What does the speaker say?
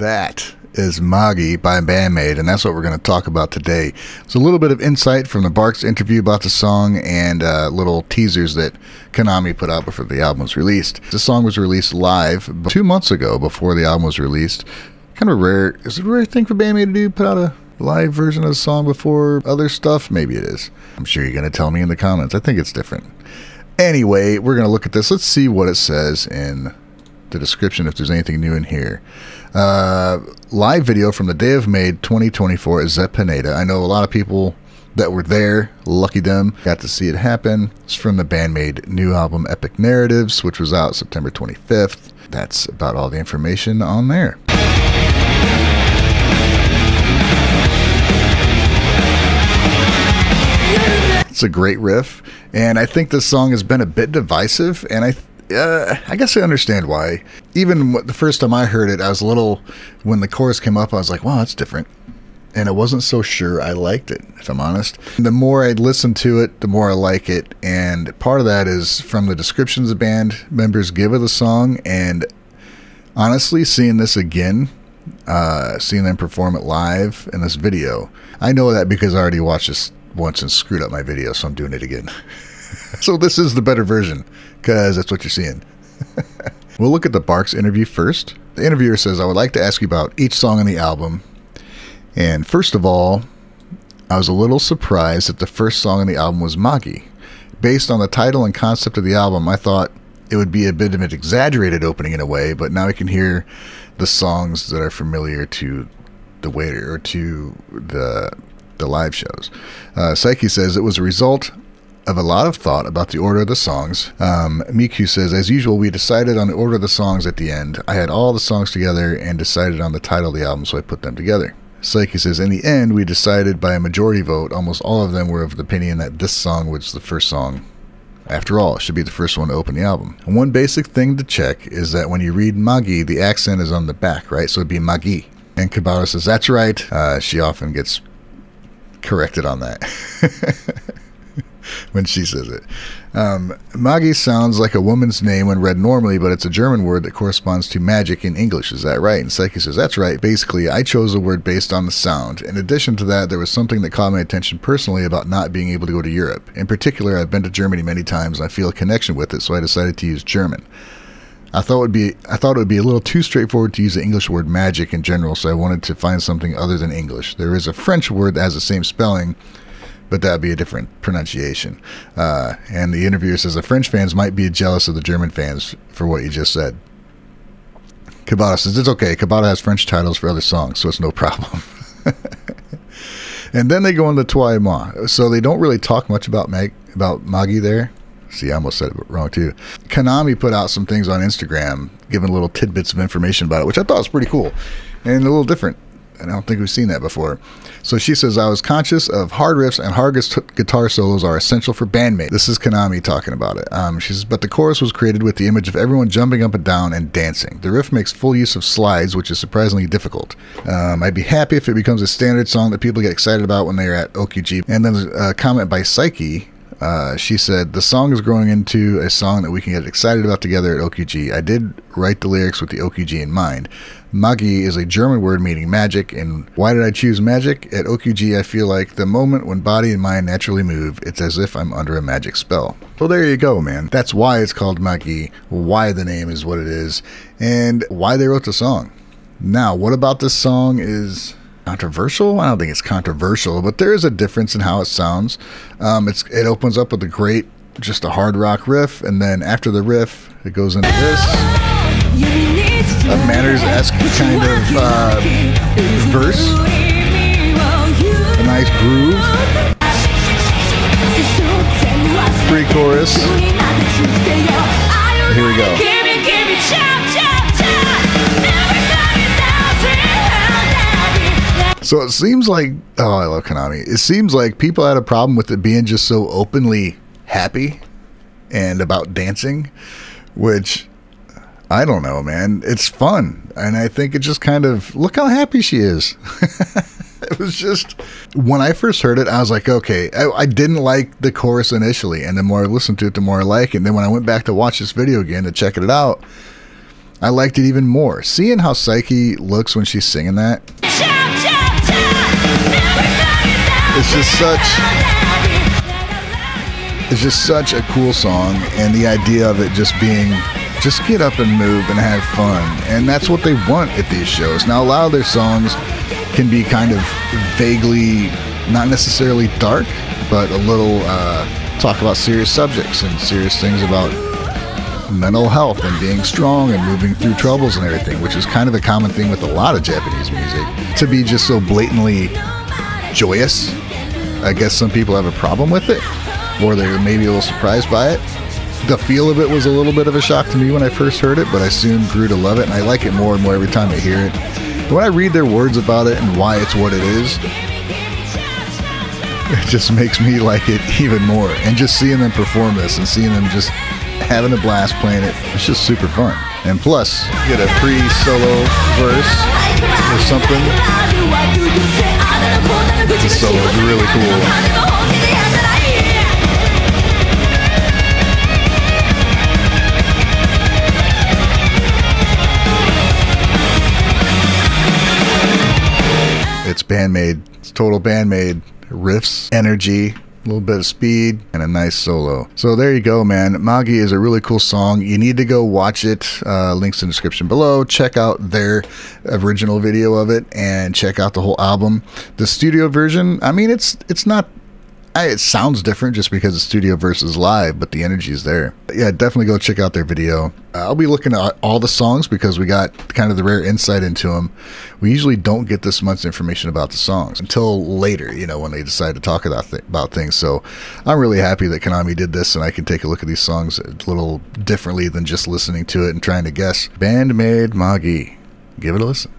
That is Magie by BAND-MAID, and that's what we're going to talk about today. It's a little bit of insight from the Barks interview about the song and little teasers that Kanami put out before the album was released. The song was released live 2 months ago before the album was released. Kind of rare. Is it a rare thing for BAND-MAID to do, put out a live version of the song before other stuff? Maybe it is. I'm sure you're going to tell me in the comments. I think it's different. Anyway, we're going to look at this. Let's see what it says in the description if there's anything new in here. Live video from the Day of Maid 2024 is Zet Pineda. I know a lot of people that were there, lucky them, got to see it happen. It's from the BAND-MAID new album Epic Narratives, which was out September 25th. That's about all the information on there. It's a great riff, and I think this song has been a bit divisive, and I guess I understand why. Even the first time I heard it, I was a little, when the chorus came up, I was like, wow, that's different. And I wasn't so sure I liked it, if I'm honest. And the more I listen to it, the more I like it. And part of that is from the descriptions the band members give of the song. And honestly, seeing this again, seeing them perform it live in this video, I know that because I already watched this once and screwed up my video, so I'm doing it again. So this is the better version, because that's what you're seeing. We'll look at the Barks interview first. The interviewer says, I would like to ask you about each song on the album. And first of all, I was a little surprised that the first song on the album was Magie. Based on the title and concept of the album, I thought it would be a bit of an exaggerated opening in a way, but now I can hear the songs that are familiar to the waiter or to the live shows. Saiki says, it was a result of a lot of thought about the order of the songs. Miku says, as usual, we decided on the order of the songs at the end. I had all the songs together and decided on the title of the album, so I put them together. Saiki says, in the end, we decided by a majority vote, almost all of them were of the opinion that this song was the first song. After all, it should be the first one to open the album. And one basic thing to check is that when you read Magie, the accent is on the back, right? So it'd be Magie. And Kabata says, that's right. She often gets corrected on that. When she says it. Magie sounds like a woman's name when read normally, but it's a German word that corresponds to magic in English. Is that right? And Saiki says, that's right. Basically, I chose a word based on the sound. In addition to that, there was something that caught my attention personally about not being able to go to Europe. In particular, I've been to Germany many times and I feel a connection with it, so I decided to use German. I thought it would be a little too straightforward to use the English word magic in general, so I wanted to find something other than English. There is a French word that has the same spelling, but that would be a different pronunciation. And the interviewer says the French fans might be jealous of the German fans for what you just said. Kabata says, it's okay. Kabata has French titles for other songs, so it's no problem. And then they go into Toi Moi. So they don't really talk much about Magie there. See, I almost said it wrong too. Kanami put out some things on Instagram, giving little tidbits of information about it, which I thought was pretty cool and a little different. And I don't think we've seen that before. So she says, I was conscious of hard riffs and hard guitar solos are essential for BAND-MAID. This is Kanami talking about it. She says, but the chorus was created with the image of everyone jumping up and down and dancing. The riff makes full use of slides, which is surprisingly difficult. I'd be happy if it becomes a standard song that people get excited about when they're at OQG. And then a comment by Saiki. She said, the song is growing into a song that we can get excited about together at OQG. I did write the lyrics with the OQG in mind. Magie is a German word meaning magic, and why did I choose magic? At OQG, I feel like the moment when body and mind naturally move, it's as if I'm under a magic spell. Well, there you go, man. That's why it's called Magie, why the name is what it is, and why they wrote the song. Now, what about this song is controversial? I don't think it's controversial, but there is a difference in how it sounds. It opens up with just a hard rock riff, and then after the riff, it goes into this. A Manners-esque kind of verse. A nice groove. Pre-chorus. Here we go. So it seems like, oh, I love Kanami. It seems like people had a problem with it being just so openly happy and about dancing, which I don't know, man. It's fun. And I think it just kind of, look how happy she is. It was just, when I first heard it, I was like, okay, I didn't like the chorus initially. And the more I listened to it, the more I like it. And then when I went back to watch this video again to check it out, I liked it even more. Seeing how Saiki looks when she's singing that, it's just such a cool song, and the idea of it just being, just get up and move and have fun, and that's what they want at these shows. Now, a lot of their songs can be kind of vaguely, not necessarily dark, but a little talk about serious subjects and serious things about mental health and being strong and moving through troubles and everything, which is kind of a common thing with a lot of Japanese music. To be just so blatantly joyous, I guess some people have a problem with it, or they're maybe a little surprised by it. The feel of it was a little bit of a shock to me when I first heard it, but I soon grew to love it, and I like it more and more every time I hear it. When I read their words about it and why it's what it is, it just makes me like it even more. And just seeing them perform this and seeing them just having a blast playing it, it's just super fun. And plus, get a pre-solo verse or something. The solo is really cool. It's BAND-MAID. It's total BAND-MAID. Riffs, energy, a little bit of speed, and a nice solo. So there you go, man. Magie is a really cool song. You need to go watch it. Links in the description below. Check out their original video of it and check out the whole album. The studio version, I mean, it's not... it sounds different just because it's studio versus live, but the energy is there. Yeah, definitely go check out their video. I'll be looking at all the songs because we got kind of the rare insight into them. We usually don't get this much information about the songs until later, you know, when they decide to talk about things. So I'm really happy that Kanami did this, and I can take a look at these songs a little differently than just listening to it and trying to guess. BAND-MAID Magie. Give it a listen.